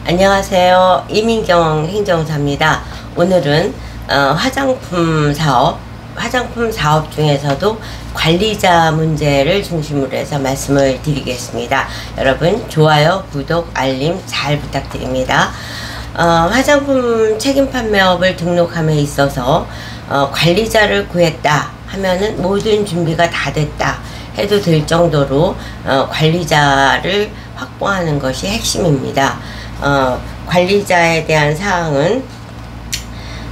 안녕하세요. 이민경 행정사입니다. 오늘은 화장품 사업 중에서도 관리자 문제를 중심으로 해서 말씀을 드리겠습니다. 여러분 좋아요, 구독, 알림 잘 부탁드립니다. 화장품 책임 판매업을 등록함에 있어서 관리자를 구했다 하면은 모든 준비가 다 됐다 해도 될 정도로 관리자를 확보하는 것이 핵심입니다. 관리자에 대한 사항은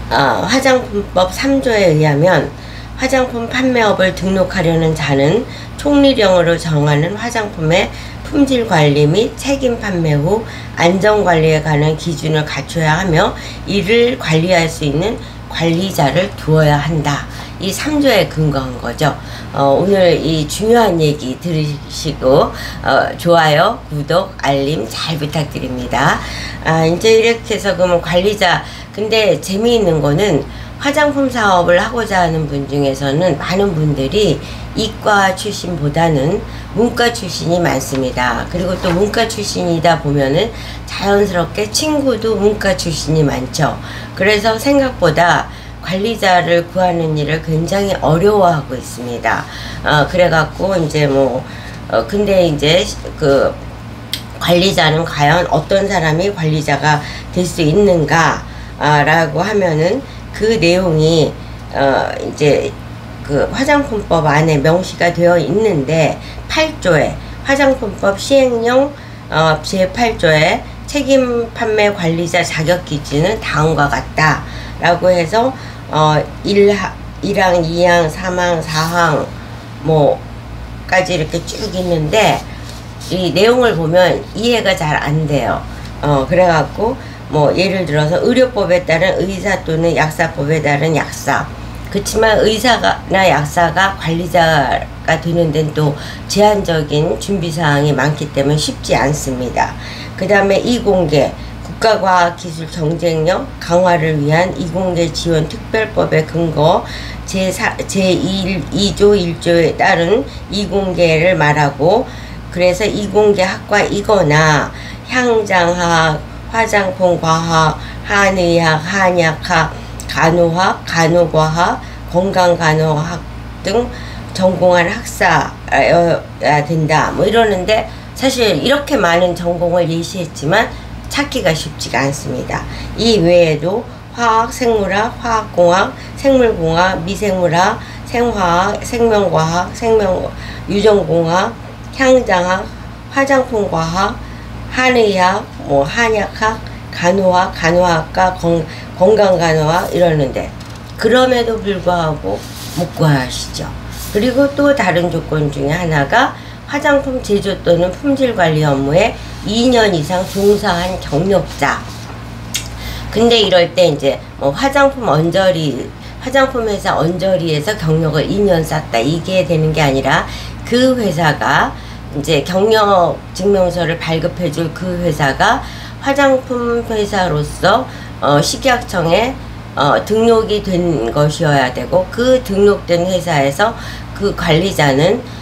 화장품법 3조에 의하면 화장품 판매업을 등록하려는 자는 총리령으로 정하는 화장품의 품질 관리 및 책임 판매 후 안전 관리에 관한 기준을 갖춰야 하며 이를 관리할 수 있는 관리자를 두어야 한다. 이 3조에 근거한 거죠. 오늘 이 중요한 얘기 들으시고 좋아요, 구독, 알림 잘 부탁드립니다. 이제 이렇게 해서 그러면 관리자, 근데 재미있는 거는 화장품 사업을 하고자 하는 분 중에서는 많은 분들이 이과 출신보다는 문과 출신이 많습니다. 그리고 또 문과 출신이다 보면은 자연스럽게 친구도 문과 출신이 많죠. 그래서 생각보다 관리자를 구하는 일을 굉장히 어려워하고 있습니다. 그래갖고 이제 근데 이제 그 관리자는 과연 어떤 사람이 관리자가 될 수 있는가 라고 하면은 그 내용이 이제 그 화장품법 안에 명시가 되어 있는데 8조에 화장품법 시행령 제8조에 책임 판매 관리자 자격 기준은 다음과 같다 라고 해서 1항, 2항, 3항, 4항 까지 이렇게 쭉 있는데 이 내용을 보면 이해가 잘 안 돼요. 그래갖고 예를 들어서 의료법에 따른 의사 또는 약사법에 따른 약사, 그렇지만 의사나 약사가 관리자가 되는 데는 또 제한적인 준비사항이 많기 때문에 쉽지 않습니다. 그 다음에 이공계, 국가과학기술 경쟁력 강화를 위한 이공계 지원 특별법의 근거 제2조 1조에 따른 이공계를 말하고, 그래서 이공계 학과이거나 향장학, 화장품과학, 한의학, 한약학, 간호학, 간호과학, 건강간호학 등 전공한 학사여야 된다 이러는데, 사실 이렇게 많은 전공을 예시했지만 찾기가 쉽지가 않습니다. 이 외에도 화학, 생물학, 화학공학, 생물공학, 미생물학, 생화학, 생명과학, 유전공학, 향장학, 화장품과학, 한의학, 한약학, 간호학, 간호학과, 건강간호학 이러는데 그럼에도 불구하고 못 구하시죠. 그리고 또 다른 조건 중에 하나가 화장품 제조 또는 품질 관리 업무에 2년 이상 종사한 경력자. 근데 이럴 때 이제 화장품 회사 언저리에서 경력을 2년 쌓다 이게 되는 게 아니라 그 회사가 이제 경력 증명서를 발급해줄 그 회사가 화장품 회사로서 식약청에 등록이 된 것이어야 되고, 그 등록된 회사에서 그 관리자는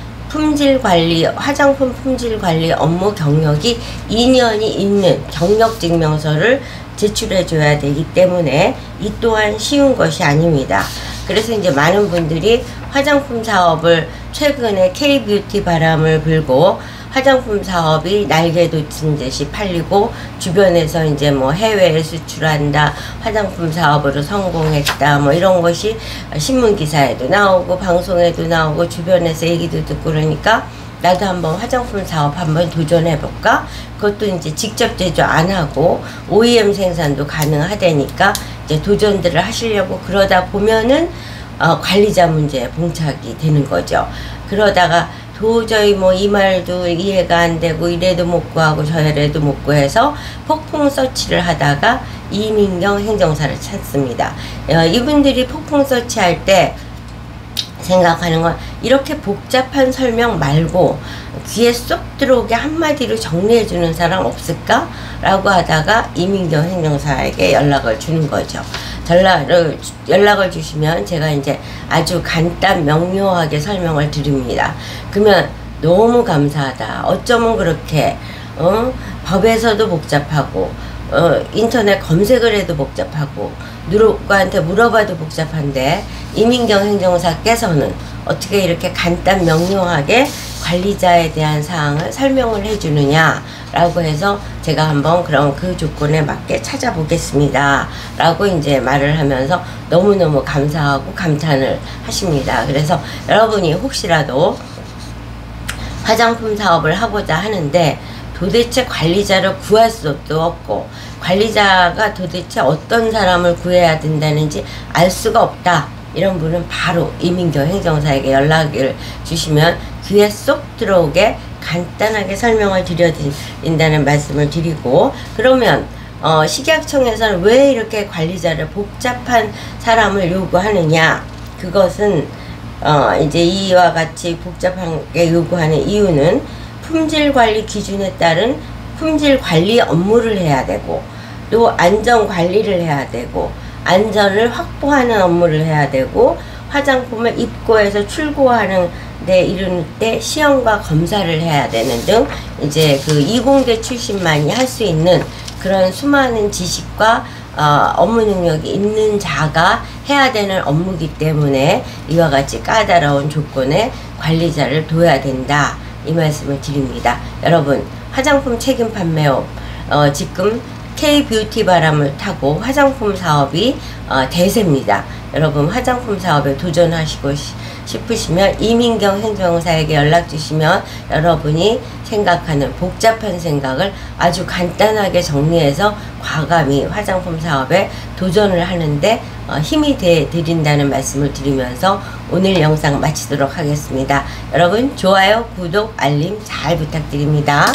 화장품 품질 관리 업무 경력이 2년이 있는 경력 증명서를 제출해 줘야 되기 때문에 이 또한 쉬운 것이 아닙니다. 그래서 이제 많은 분들이 화장품 사업을 최근에 K-뷰티 바람을 불고 화장품 사업이 날개 돋친 듯이 팔리고, 주변에서 이제 해외에 수출한다, 화장품 사업으로 성공했다 이런 것이 신문 기사에도 나오고 방송에도 나오고 주변에서 얘기도 듣고, 그러니까 나도 한번 화장품 사업 한번 도전해 볼까? 그것도 이제 직접 제조 안 하고 OEM 생산도 가능하다니까 이제 도전들을 하시려고 그러다 보면은 관리자 문제에 봉착이 되는 거죠. 그러다가 도저히 이 말도 이해가 안 되고 이래도 못 구하고 저래도 못 구해서 폭풍 서치를 하다가 이민경 행정사를 찾습니다. 이분들이 폭풍 서치할 때 생각하는 건 이렇게 복잡한 설명 말고 귀에 쏙 들어오게 한마디로 정리해주는 사람 없을까? 라고 하다가 이민경 행정사에게 연락을 주는 거죠. 연락을 주시면 제가 이제 아주 간단 명료하게 설명을 드립니다. 그러면 너무 감사하다. 어쩌면 그렇게 법에서도 복잡하고 인터넷 검색을 해도 복잡하고 누구한테 물어봐도 복잡한데 이민경 행정사께서는 어떻게 이렇게 간단 명료하게 관리자에 대한 사항을 설명을 해주느냐 라고 해서 제가 한번 그럼 그 조건에 맞게 찾아보겠습니다 라고 이제 말을 하면서 너무너무 감사하고 감탄을 하십니다. 그래서 여러분이 혹시라도 화장품 사업을 하고자 하는데 도대체 관리자를 구할 수도 없고 관리자가 도대체 어떤 사람을 구해야 된다는지 알 수가 없다, 이런 분은 바로 이민경 행정사에게 연락을 주시면 귀에 쏙 들어오게 간단하게 설명을 드린다는 말씀을 드리고, 그러면 식약청에서는 왜 이렇게 관리자를 복잡한 사람을 요구하느냐, 그것은 이제 이와 같이 복잡하게 요구하는 이유는 품질관리 기준에 따른 품질관리 업무를 해야 되고, 또 안전관리를 해야 되고, 안전을 확보하는 업무를 해야 되고, 화장품을 입고해서 출고하는 데 이르는 때 시험과 검사를 해야 되는 등 이제 그 이공계 출신만이 할 수 있는 그런 수많은 지식과 업무 능력이 있는 자가 해야 되는 업무이기 때문에 이와 같이 까다로운 조건에 관리자를 둬야 된다, 이 말씀을 드립니다. 여러분, 화장품 책임 판매업 지금 K-뷰티 바람을 타고 화장품 사업이 대세입니다. 여러분, 화장품 사업에 도전하시고 싶으시면 이민경 행정사에게 연락 주시면 여러분이 생각하는 복잡한 생각을 아주 간단하게 정리해서 과감히 화장품 사업에 도전을 하는데 힘이 드린다는 말씀을 드리면서 오늘 영상 마치도록 하겠습니다. 여러분, 좋아요, 구독, 알림 잘 부탁드립니다.